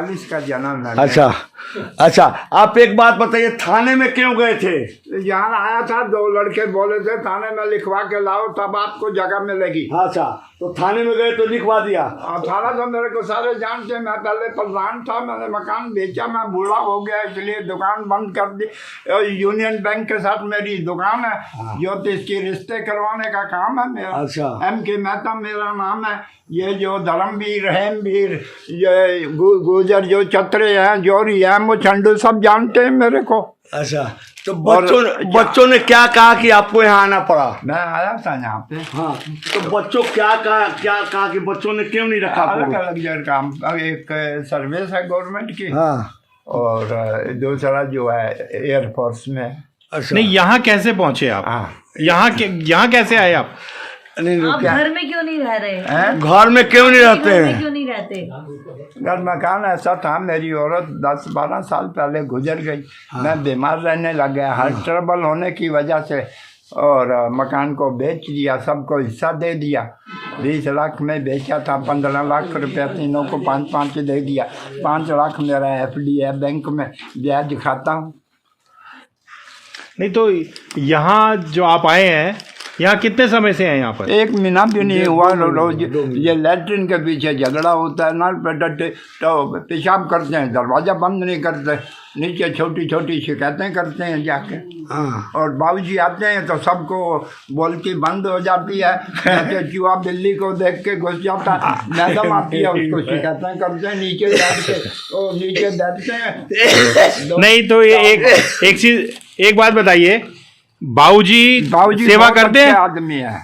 42 का जन्म है। अच्छा अच्छा, आप एक बात बताइए, थाने में क्यों गए थे? यहाँ आया था, 2 लड़के बोले थे थाने में लिखवा के लाओ तब आपको जगह मिलेगी। अच्छा, तो थाने में गए तो लिखवा दिया? थाना तो मेरे को सारे जानते, मैं पहले प्रधान था, मैंने मकान बेचा, मैं बूढ़ा हो गया इसलिए दुकान बंद कर दी। यूनियन बैंक के साथ मेरी दुकान है, ज्योतिष की रिश्ते करवाने का काम है मेरा। अच्छा। M.K. मेहता मेरा नाम है। ये जो धर्मवीर, हेमवीर, ये गुजर जो चतरे हैं, जोरी हैं, मुचंडू सब जानते हैं मेरे को। अच्छा, तो बच्चों ने क्या कहा कि आपको यहाँ आना पड़ा? मैं आया था यहाँ पे। हाँ, तो बच्चों क्या कहा कि बच्चों ने क्यों नहीं रखा? अलग अलग जगह काम, एक सर्विस है गवर्नमेंट की। हाँ, और दूसरा जो है एयरफोर्स में। अच्छा। नहीं, यहाँ कैसे पहुँचे आप? हाँ, यहाँ कैसे आए आप? आप घर में क्यों नहीं रह रहे? घर में क्यों नहीं रहते घर में हैं? क्यों नहीं रहते? घर मकान ऐसा था, मेरी औरत 10-12 साल पहले गुजर गई। मैं बीमार रहने लग गया हार्ट ट्रबल होने की वजह से, और मकान को बेच दिया, सबको हिस्सा दे दिया। 20 लाख में बेचा था, 15 लाख रुपया तीनों को 5-5 दे दिया। 5 लाख मेरा FD है बैंक में, ब्याज खाता हूँ। नहीं तो यहाँ जो आप आए हैं, यहाँ कितने समय से हैं यहाँ पर? 1 महीना भी नहीं हुआ। रोज ये लैट्रिन के पीछे झगड़ा होता है ना, तो पेशाब करते हैं, दरवाज़ा बंद नहीं करते, नीचे छोटी छोटी शिकायतें करते हैं जाके। हाँ। और बाबूजी आते हैं तो सबको बोलती बंद हो जाती है, जैसे चूहा बिल्ली को देख के घुस जाता है। मैडम आती है, उसको शिकायतें करते हैं, नीचे बैठते तो नीचे बैठते हैं। नहीं तो ये एक चीज, एक बात बताइए, बाबूजी सेवा करते हैं? आदमी है,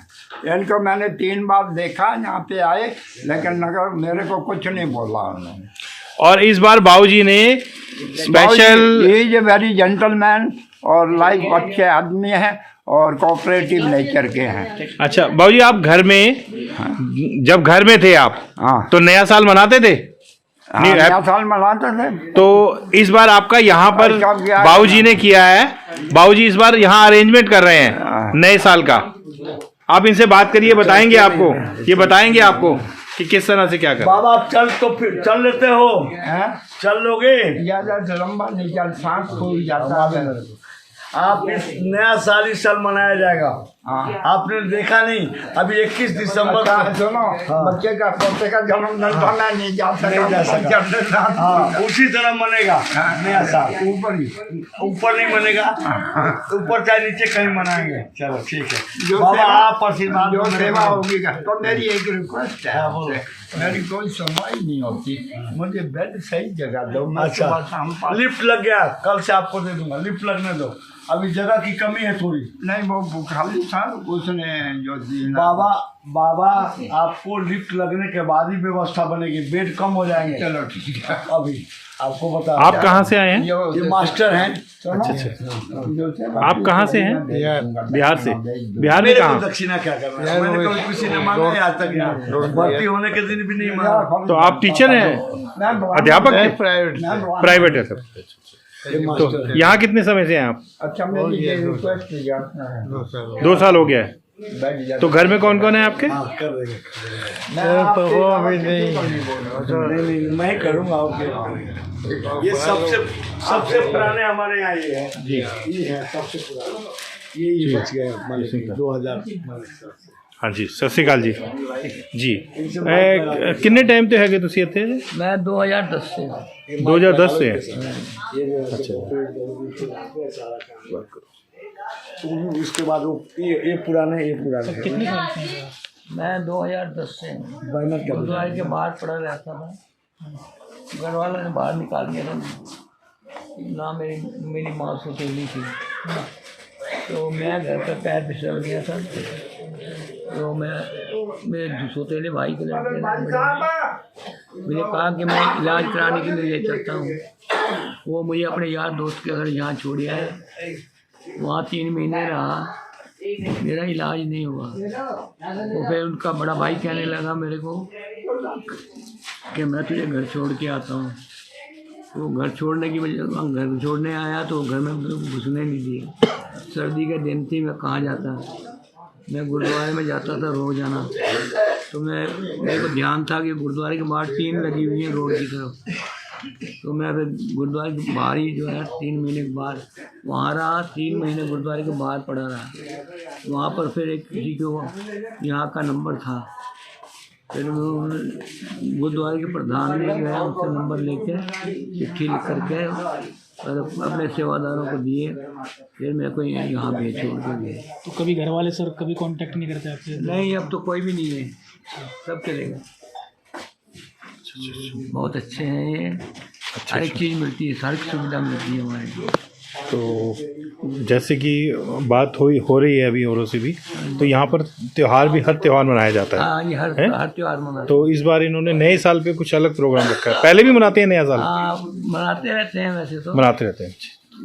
इनको मैंने 3 बार देखा यहाँ पे आए, लेकिन नगर मेरे को कुछ नहीं बोला उन्होंने। और इस बार बाबूजी ने special, is a very gentleman और लाइक अच्छे आदमी हैं और कोऑपरेटिव नेचर के हैं। अच्छा बाबूजी, आप घर में, जब घर में थे आप, हाँ, तो नया साल मनाते थे? हाँ, नया साल मनाते थे। तो इस बार आपका यहाँ पर बाबूजी ने किया है, बाबूजी इस बार यहाँ अरेंजमेंट कर रहे हैं नए साल का। आप इनसे बात करिए, बताएंगे आपको, ये बताएंगे आपको कि किस तरह से क्या कर। बाबा आप चल तो फिर चल लेते हो? चल लोगे? ज़्यादा लंबा नहीं चल, सांस फूल जाता है। आप इस नया साल इस साल मनाया जाएगा। हाँ। आपने देखा नहीं, अभी 21 दिसंबर को सुनो, बच्चे का पोते का जन्मदिन था, मैं नहीं जा सका। हाँ, उसी तरह मनेगा नया साल। ऊपर नहीं मनेगा, ऊपर चाहे नीचे कहीं मनाएंगे। चलो ठीक है बाबा, आप आशीर्वाद जो सेवा होगी। तो मेरी एक रिक्वेस्ट है आपसे, मेरी कोई सुनवाई नहीं होती, मुझे बेड सही जगह दो। मैं सुबह शाम लिफ्ट लग गया, कल से आपको दे दूंगा, लिफ्ट लगने दो। अभी जगह की कमी है थोड़ी। नहीं, वो खाली था, उसने जो बाबा आपको लिफ्ट लगने के बाद ही व्यवस्था बनेगी, बेड कम हो जाएंगे। चलो ठीक है। अभी आपको बता, आप कहाँ से आए हैं? ये मास्टर हैं। अच्छा, आप कहाँ से हैं? बिहार से। बिहार में कहाँ? दक्षिणा क्या करना है? मैंने कभी किसी ने मांगा है आज तक, यहाँ भर्ती होने के दिन भी नहीं मांगा। तो आप टीचर हैं, अध्यापक हैं? प्राइवेट है सब। तो यहाँ कितने समय से हैं आप? अच्छा, मेरी ये रिक्वेस्ट है। 2 साल हो गया है। तो घर में कौन कौन है आपके? कर देंगे, नहीं, मैं करूँगा आपके। ये सबसे पुराने हमारे यहाँ ये है जी, ये है सबसे पुराना, ये बच गया 2000। हाँ जी, सत श्री अकाल जी। जी किन्ने टाइम तो है तुसी इत्थे? मैं 2010 से। 2010 से? अच्छा। उसके बाद वो ये पुराने कितने साल से? मैं 2010 से गुरुद्वारे के बाहर पड़ा रहता था। घर वालों ने बाहर निकाल दिया था ना, मेरी माँ सौतेली थी, तो मैं घर पर पैर फिसल गया था। तो मेरे सौतेले भाई के लड़के ने मुझे कहा कि मैं इलाज कराने के लिए चलता हूँ। वो मुझे अपने यार दोस्त के घर यहाँ छोड़ आया, वहाँ 3 महीने रहा, मेरा इलाज नहीं हुआ। तो फिर उनका बड़ा भाई कहने लगा मेरे को कि मैं तुझे घर छोड़ के आता हूँ। तो घर छोड़ने की वजह, घर छोड़ने आया तो घर में घुसने नहीं दिए। सर्दी के दिन थी, मैं कहाँ जाता, मैं गुरुद्वारे में जाता था रोज़ाना। तो मेरे को ध्यान था कि गुरुद्वारे के बाहर टीन लगी हुई है रोड की तरफ, तो मैं फिर गुरुद्वारे के बाहर ही जो है 3 महीने के बाद वहाँ रहा, 3 महीने गुरुद्वारे के बाहर पड़ा रहा। वहाँ पर फिर एक किसी को यहाँ का नंबर था, फिर गुरुद्वारे के प्रधान ने जो है उससे नंबर लेके चिट्ठी लिख करके और अपने सेवादारों को दिए, फिर मेरे को यहाँ भेज छोड़ के गए। तो कभी घर वाले सर कभी कांटेक्ट नहीं करते आपसे? नहीं, अब तो कोई भी नहीं है, सब चलेगा। बहुत अच्छे हैं ये, हर एक चीज़ मिलती है, सारी सुविधा मिलती है हमारे को। तो जैसे कि बात हो रही है अभी औरों से भी, तो यहाँ पर त्योहार भी, हर त्योहार मनाया जाता है। हाँ, ये हर त्योहार मनाते हैं। तो इस बार इन्होंने नए साल पे कुछ अलग प्रोग्राम रखा है। पहले भी मनाते हैं नया साल? हाँ, मनाते रहते हैं वैसे तो, मनाते रहते हैं।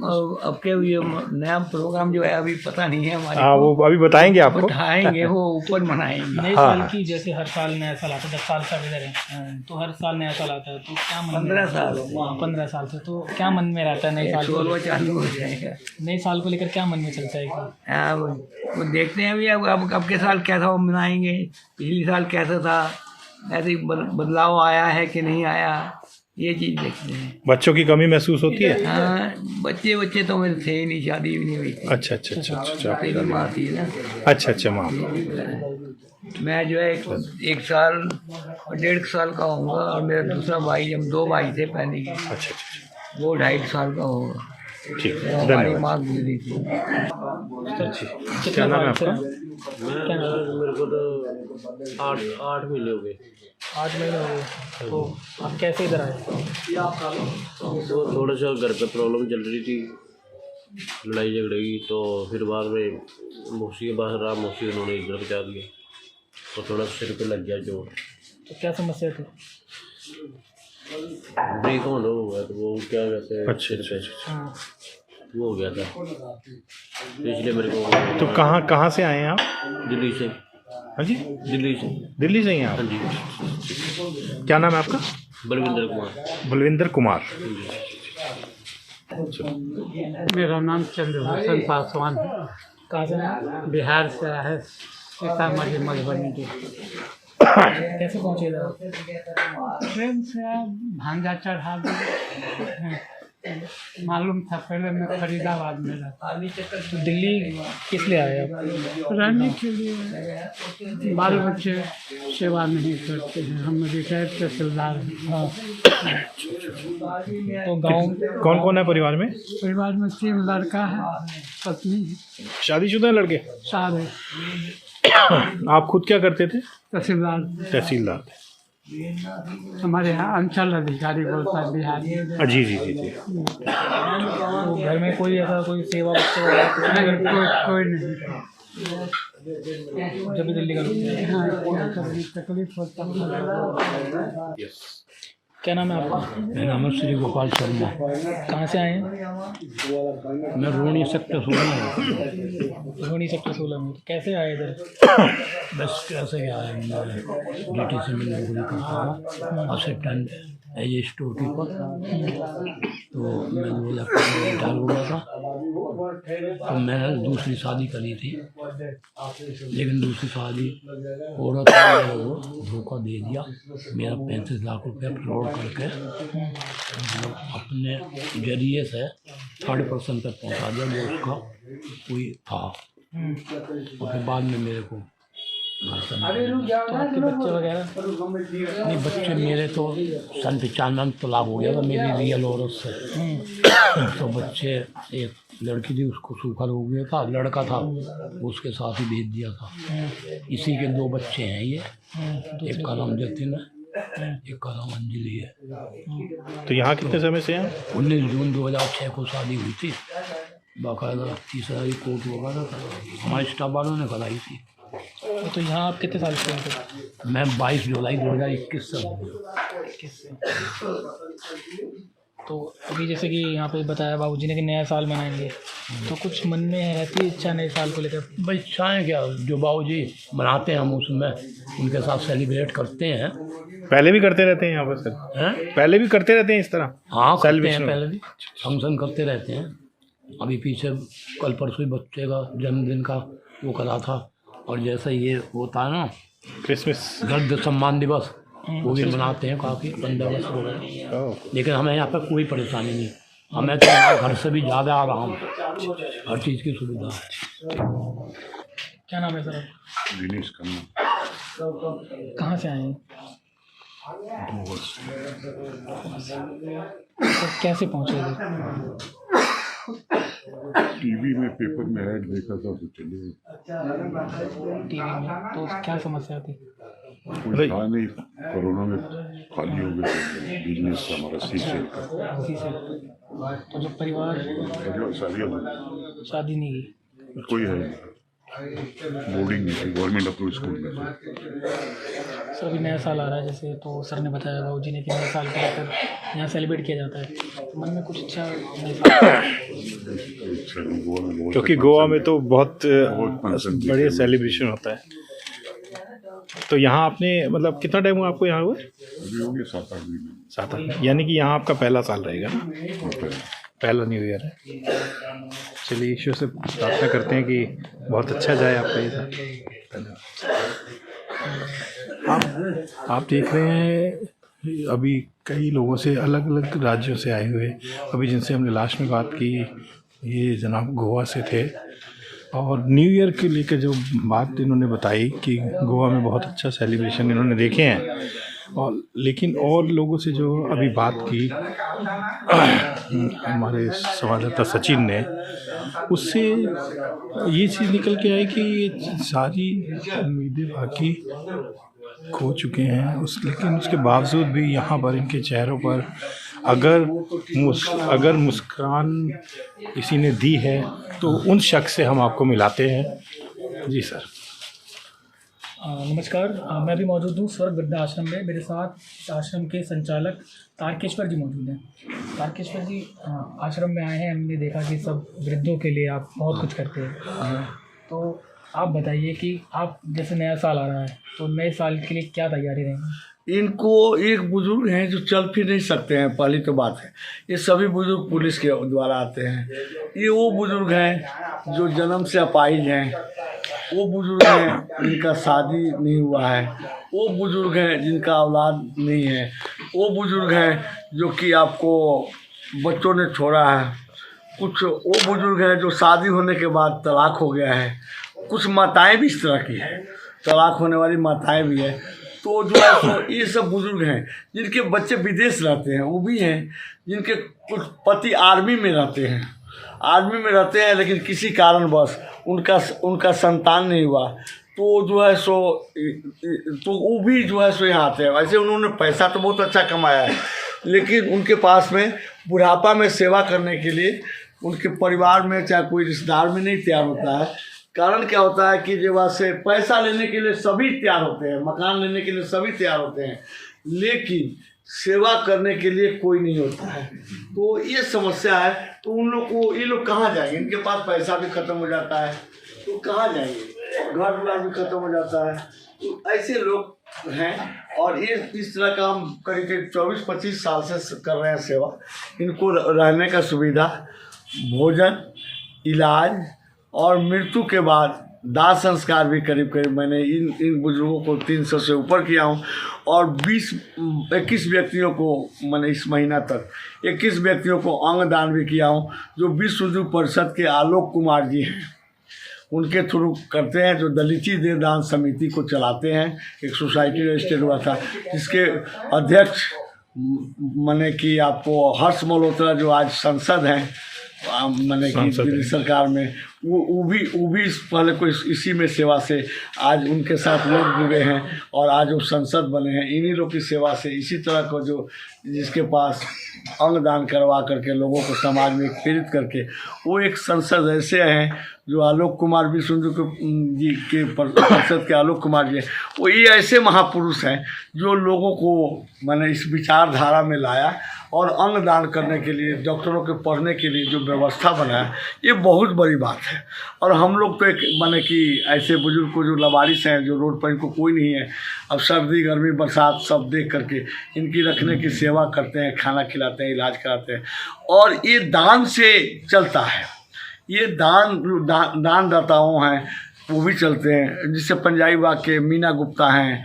और अब के ये नया प्रोग्राम जो है अभी पता नहीं है हमारे हाँ, वो अभी बताएंगे आपको, बताएंगे, वो ऊपर मनाएंगे। नए साल की जैसे हर साल नया साल आता है, 10 साल का इधर है तो हर साल नया साल आता है, तो क्या मन 15 साल 15 साल से तो क्या मन में रहता है नए साल को? 16 चालू हो जाएगा। नए साल को लेकर क्या मन में चलता है कि हाँ, वो देखते हैं अभी अब के साल कैसा वो मनाएंगे, पिछले साल कैसा था, ऐसे ही बदलाव आया है कि नहीं आया, ये चीज़ देखते हैं। बच्चों की कमी महसूस होती है? हाँ, बच्चे तो मेरे थे ही नहीं, शादी भी नहीं हुई थी। अच्छा अच्छा अच्छा अच्छा पति की माँ थी ना। अच्छा अच्छा माँ। मैं जो है 1 साल और 1.5 साल का होऊंगा, और मेरा दूसरा भाई, हम 2 भाई थे पहले के, अच्छा अच्छा, वो 2.5 साल का होगा। ठीक है, हमारी धन्यवाद। माँ गुजरी थी। क्या नाम है आपका? मेरे को तो 8 महीने हो गए। 8 महीने हो गए, तो आप कैसे इधर आए? तो थोड़ा सा घर पे प्रॉब्लम चल रही थी, लड़ाई झगड़े की, तो फिर बाद में मौसी के पास रहा, मौसी उन्होंने इधर पहुँचा दिया, तो थोड़ा सिर पे लग गया जोर। तो क्या समस्या थी? ब्रेक ऑन हो गया, तो वो क्या कहते हैं, अच्छा अच्छा अच्छा। हाँ, वो हो गया था, तो इसलिए मेरे को। तो कहाँ से आए हैं आप? दिल्ली से। हाँ जी, दिल्ली से। दिल्ली से ही हैं आप? हाँ जी। क्या नाम है आपका? बलविंदर कुमार। बलविंदर कुमार। मेरा नाम चंद्रभूषण पासवान है। कहाँ से आए? बिहार से आया है, सीतामढ़ी मधुबनी के। कैसे पहुँचे इधर? ट्रेन से आया, भांजा चढ़ा दिया। मालूम था पहले मैं फरीदाबाद में रहता, तो दिल्ली किस लिए आए आप? रहने के लिए। बाल बच्चे सेवा नहीं करते हैं, हम रिटायर्ड तहसीलदार हैं। हाँ, तो गांव कौन कौन है परिवार में? परिवार में 3 लड़का है, पत्नी है, शादीशुदा है लड़के? सारे आप खुद क्या करते थे? तहसीलदार थे। हमारे यहाँ अंचल अधिकारी बोलता है बिहार में। जी जी जी जी। तो घर में कोई ऐसा कोई सेवा बच्चे वगैरह नहीं, कोई नहीं। जब भी दिल्ली का लोग? हाँ, कभी तकलीफ होता है। क्या नाम है आपका? मेरा नाम है श्री गोपाल शर्मा। कहाँ से आए हैं? मैं रोहिणी सेक्टर 16 में। रोहिणी सेक्टर 16 में। कैसे आए इधर? बस कैसे क्या है, मैं ड्यूटी से मैं नौकरी करता हूँ, assistant as a storekeeper. तो मैं 2005 में रिटायर हो गया था। तो मैंने दूसरी शादी करी थी, लेकिन दूसरी शादी औरत ने वो धोखा दे दिया। मेरा 35 लाख रुपया फ्रॉड करके अपने जरिए से 3rd पर्सन तक पहुंचा दिया, जो उसका कोई था। और फिर बाद में मेरे को तो आपके बच्चे वगैरह? नहीं, बच्चे मेरे तो सन 95 तलाक हो गया था मेरी रियल औरत से। तो बच्चे, एक लड़की थी उसको सूखा हो गया था, लड़का था उसके साथ ही भेज दिया था। इसी के 2 बच्चे हैं ये, एक का नाम जतिन है, एक का नाम अंजलि है। तो यहाँ कितने समय से हैं? 19 जून 2006 को शादी हुई थी, बाकायदा 30 हज़ार कोर्ट वगैरह था, हमारे स्टाफ वालों ने कराई थी। तो यहाँ आप कितने साल से हैं? मैं 22 जुलाई 2021 से हूँ। तो अभी जैसे कि यहाँ पे बताया बाबूजी ने कि नया साल मनाएंगे, तो कुछ मन में रहती है इच्छा नए साल को लेकर? भाई इच्छाएँ क्या, जो बाबूजी मनाते हैं हम उसमें उनके साथ सेलिब्रेट करते हैं। पहले भी करते रहते हैं यहाँ पर सर? हैं? पहले भी करते रहते हैं इस तरह? हाँ, करते हैं, Celebration? पहले भी फंक्शन करते रहते हैं। अभी पीछे कल परसों ही बच्चे का जन्मदिन का वो करा था। और जैसे ये होता है ना क्रिसमस, गद्य सम्मान दिवस, वो भी बनाते हैं काफ़ी बंदोबस्त वगैरह, लेकिन हमें यहाँ पर कोई परेशानी नहीं। हमें तो यहाँ घर से भी ज़्यादा आराम, हर चीज़ की सुविधा है। क्या नाम है सर? दिनेश खन्ना। कहाँ से आए हैं? तो कैसे पहुँचे इधर? टीवी में पेपर में ऐड देखा था तो चले। टीवी में तो क्या समस्या थी? कोई था नहीं, कोरोना में खाली हो गए थे बिजनेस हमारा शीशे का। उसी से तो जो परिवार शादी नहीं की? कोई है नहीं, बोर्डिंग में, गवर्नमेंट अप्रूव स्कूल में। सर अभी नया साल आ रहा है जैसे, तो सर ने बताया बाबूजी ने कि नया साल को लेकर यहाँ सेलिब्रेट किया जाता है, तो मन में कुछ अच्छा क्योंकि गोवा में तो बहुत बढ़िया सेलिब्रेशन होता है। तो यहाँ आपने मतलब कितना टाइम हुआ आपको यहाँ हुए? अभी हो गए 7-8 महीने। 7-8, यानी कि यहाँ आपका पहला साल रहेगा ना, पहला न्यू ईयर है। चलिए ईश्वर से प्रार्थना करते हैं कि बहुत अच्छा जाए आपका ये साल। आप देख रहे हैं अभी कई लोगों से, अलग अलग राज्यों से आए हुए, अभी जिनसे हमने लास्ट में बात की ये जनाब गोवा से थे, और न्यू ईयर के लेकर जो बात इन्होंने बताई कि गोवा में बहुत अच्छा सेलिब्रेशन इन्होंने देखे हैं। और लेकिन और लोगों से जो अभी बात की हमारे संवाददाता सचिन ने, उससे ये चीज़ निकल के आई कि ये सारी उम्मीदें बाकी खो चुके हैं लेकिन उसके बावजूद भी यहाँ पर इनके चेहरों पर अगर मुस्कान किसी ने दी है तो उन शख्स से हम आपको मिलाते हैं। जी सर। नमस्कार, मैं भी मौजूद हूँ स्वर्ग वृद्ध आश्रम में। मेरे साथ इस आश्रम के संचालक तारकेश्वर जी मौजूद हैं। तारकेश्वर जी आश्रम में आए हैं, हमने देखा कि सब वृद्धों के लिए आप बहुत कुछ करते हैं, तो आप बताइए कि आप जैसे नया साल आ रहा है तो नए साल के लिए क्या तैयारी रहेंगी? इनको एक बुजुर्ग हैं जो चल फिर नहीं सकते हैं, पहली तो बात है। ये सभी बुजुर्ग पुलिस के द्वारा आते हैं। ये वो बुजुर्ग हैं जो जन्म से अपाहिज हैं, वो बुजुर्ग हैं जिनका शादी नहीं हुआ है, वो बुजुर्ग हैं जिनका औलाद नहीं है, वो बुजुर्ग हैं जो कि आपको बच्चों ने छोड़ा है, कुछ वो बुजुर्ग हैं जो शादी होने के बाद तलाक हो गया है, कुछ माताएं भी इस तरह की हैं, तलाक होने वाली माताएं भी हैं। तो जो है तो ये सब बुजुर्ग हैं जिनके बच्चे विदेश रहते हैं, वो भी हैं जिनके कुछ पति आर्मी में रहते हैं, लेकिन किसी कारणवश उनका संतान नहीं हुआ, तो जो है सो तो वो भी जो है सो यहाँ आते हैं। वैसे उन्होंने पैसा तो बहुत अच्छा कमाया है, लेकिन उनके पास में बुढ़ापा में सेवा करने के लिए उनके परिवार में चाहे कोई रिश्तेदार में नहीं तैयार होता है। कारण क्या होता है कि जो से पैसा लेने के लिए सभी तैयार होते हैं, मकान लेने के लिए सभी तैयार होते हैं, लेकिन सेवा करने के लिए कोई नहीं होता है। तो ये समस्या है। तो उन लोग को, ये लोग कहाँ जाएंगे? इनके पास पैसा भी खत्म हो जाता है, तो कहाँ जाएंगे? घर द्वार भी खत्म हो जाता है। तो ऐसे लोग हैं, और ये इस तरह का हम करीब 24-25 साल से कर रहे हैं सेवा। इनको रहने का सुविधा, भोजन, इलाज और मृत्यु के बाद दाह संस्कार भी करीब मैंने इन बुजुर्गों को 300 से ऊपर किया हूँ। और 21 व्यक्तियों को मैंने इस महीना तक 21 व्यक्तियों को अंगदान भी किया हूँ, जो विश्व हिंदू परिषद के आलोक कुमार जी हैं, उनके थ्रू करते हैं, जो दलिती देह दान समिति को चलाते हैं। एक सोसाइटी रजिस्टर्ड हुआ था जिसके अध्यक्ष मैंने कि आपको हर्ष मल्होत्रा जो आज सांसद हैं, मैंने कि दिल्ली सरकार में, वो भी पहले को इसी में सेवा से आज उनके साथ लोग जुड़े हैं और आज वो संसद बने हैं। इन्हीं लोग की सेवा से इसी तरह को जो जिसके पास अंगदान करवा करके लोगों को समाज में प्रेरित करके वो एक संसद ऐसे हैं जो आलोक कुमार विश्व जी के परिषद के आलोक कुमार जी, वो ये ऐसे महापुरुष हैं जो लोगों को मैंने इस विचारधारा में लाया और अंगदान करने के लिए, डॉक्टरों के पढ़ने के लिए जो व्यवस्था बनाया, ये बहुत बड़ी बात है। और हम लोग तो एक माने कि ऐसे बुजुर्ग को जो लवारिस हैं, जो रोड पर इनको कोई नहीं है, अब सर्दी गर्मी बरसात सब देख करके इनकी रखने की सेवा करते हैं, खाना खिलाते हैं, इलाज कराते हैं। और ये दान से चलता है, ये दानदाताओं हैं वो भी चलते हैं। जिससे पंजाबी बाग के मीना गुप्ता हैं,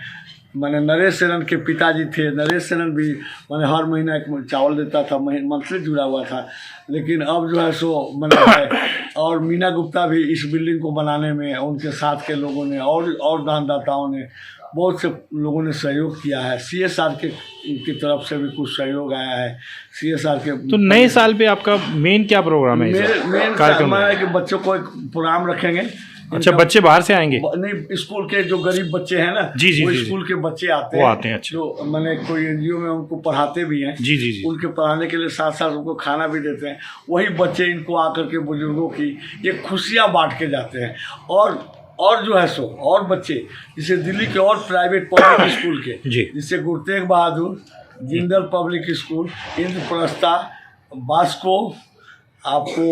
मैंने नरेश सेनन के पिताजी थे। नरेश सेनन भी मैंने हर महीना एक चावल देता था, मंथली जुड़ा हुआ था। लेकिन अब जो है सो मैंने है, और मीना गुप्ता भी इस बिल्डिंग को बनाने में उनके साथ के लोगों ने और दानदाताओं ने बहुत से लोगों ने सहयोग किया है। CSR की तरफ से भी कुछ सहयोग आया है। CSR के तो नए साल पे आपका मेन क्या प्रोग्राम है? मेन कार्यक्रम है कि बच्चों को एक प्रोग्राम रखेंगे। अच्छा, बच्चे बाहर से आएंगे? नहीं, स्कूल के जो गरीब बच्चे हैं ना, जी, वो जी, स्कूल के बच्चे आते वो हैं। आते हैं। अच्छा। जो मैंने कोई NGO में उनको पढ़ाते भी हैं। जी जी जी। उनके पढ़ाने के लिए साथ साथ उनको खाना भी देते हैं। वही बच्चे इनको आकर के बुजुर्गों की ये खुशियाँ बांट के जाते हैं। और जो है सो और बच्चे जैसे दिल्ली के और प्राइवेट पब्लिक स्कूल के, जैसे Guru Tegh Bahadur, Jindal public school, Indraprastha, Bosco, आपको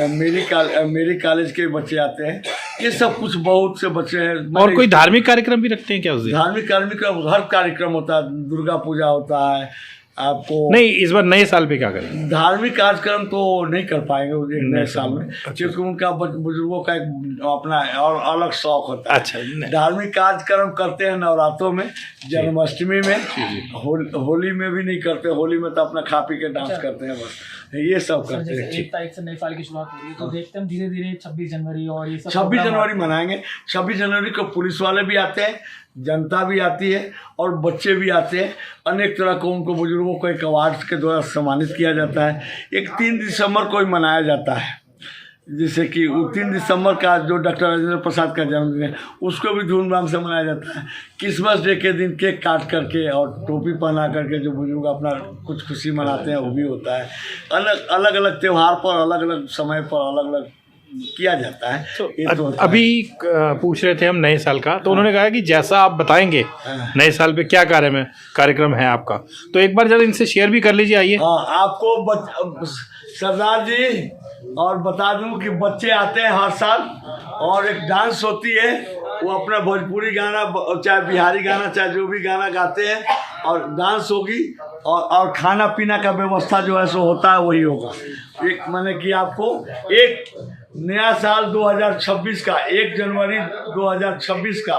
मेरी कॉलेज के बच्चे आते हैं। ये सब कुछ बहुत से बच्चे हैं। और कोई धार्मिक कार्यक्रम भी रखते हैं क्या उस दिन? धार्मिक हर कार्यक्रम होता है। दुर्गा पूजा होता है आपको। नहीं, इस बार नए साल पे क्या करें? धार्मिक कार्यक्रम तो नहीं कर पाएंगे एक नए साल में, क्योंकि उनका बुजुर्गों का एक अपना और अलग शौक होता है। अच्छा। धार्मिक कार्यक्रम करते हैं नवरात्रों में, जन्माष्टमी में, होली में भी नहीं करते। होली में तो अपना खा पी के डांस करते हैं, बस ये सब करते हैं। 1 तारीख से नए साल की शुरुआत हो रही है, तो देखते हैं धीरे धीरे 26 जनवरी और ये सब 26 जनवरी मनाएंगे। 26 जनवरी को पुलिस वाले भी आते हैं, जनता भी आती है और बच्चे भी आते हैं। अनेक तरह को उनको बुजुर्गों को एक अवार्ड के द्वारा सम्मानित किया जाता है। एक 3 दिसंबर को ही मनाया जाता है, जैसे कि 3 दिसंबर का जो डॉक्टर राजेंद्र प्रसाद का जन्मदिन है, उसको भी धूमधाम से मनाया जाता है। क्रिसमस डे के दिन केक काट करके और टोपी पहना करके जो बुजुर्ग अपना कुछ खुशी मनाते हैं, वो भी होता है। अलग अलग त्यौहार पर अलग अलग समय पर अलग अलग किया जाता है। तो अभी पूछ रहे थे हम नए साल का, तो उन्होंने कहा कि जैसा आप बताएंगे नए साल पे क्या कार्यक्रम है आपका, तो एक बार जरा इनसे शेयर भी कर लीजिए। आइए। आपको सरदार जी और बता दूं कि बच्चे आते हैं हर साल, और एक डांस होती है। वो अपना भोजपुरी गाना, चाहे बिहारी गाना, चाहे जो भी गाना गाते हैं, और डांस होगी और खाना पीना का व्यवस्था जो है सो होता है, वही होगा। एक माने कि आपको एक नया साल 2026 का 1 जनवरी 2026 का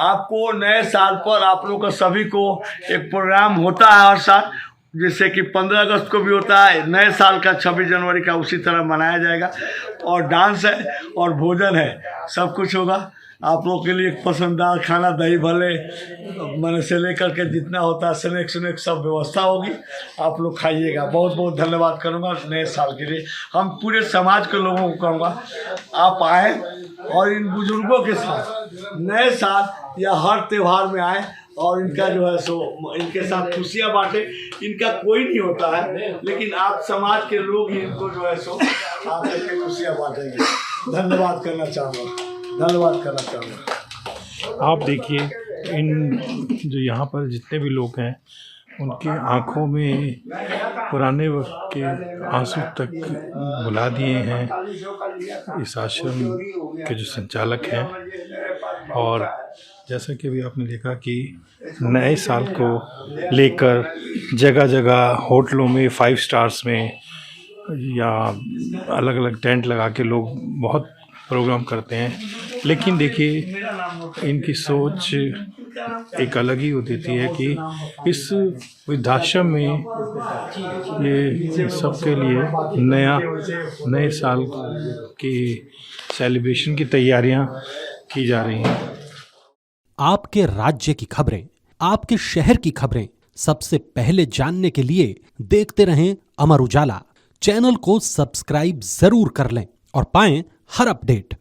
आपको नए साल पर आप लोग का सभी को एक प्रोग्राम होता है हर साल, जैसे कि 15 अगस्त को भी होता है। नए साल का 26 जनवरी का उसी तरह मनाया जाएगा, और डांस है और भोजन है, सब कुछ होगा। आप लोग के लिए एक पसंददार खाना, दही भले मन से लेकर के जितना होता है स्नैक सब व्यवस्था होगी। आप लोग खाइएगा। बहुत बहुत धन्यवाद करूँगा नए साल के लिए। हम पूरे समाज के लोगों को कहूँगा, आप आए और इन बुजुर्गों के साथ नए साल या हर त्यौहार में आए, और इनका जो है सो इनके साथ खुशियाँ बांटे। इनका कोई नहीं होता है, लेकिन आप समाज के लोग ही इनको जो है सो आकर के खुशियाँ बांटेंगे। धन्यवाद करना चाहूँगा। आप देखिए, इन जो यहाँ पर जितने भी लोग हैं, उनके आँखों में पुराने वक्त के आंसू तक बुला दिए हैं इस आश्रम के जो संचालक हैं। और जैसा कि अभी आपने देखा कि नए साल को लेकर जगह जगह होटलों में, 5 स्टार्स में, या अलग अलग टेंट लगा के लोग बहुत प्रोग्राम करते हैं। लेकिन देखिए, इनकी सोच एक अलग ही होती है कि इस वृद्धाश्रम में ये सबके लिए नए साल की सेलिब्रेशन की तैयारियां की जा रही हैं। आपके राज्य की खबरें, आपके शहर की खबरें सबसे पहले जानने के लिए देखते रहें अमर उजाला। चैनल को सब्सक्राइब जरूर कर लें और पाएं हर अपडेट।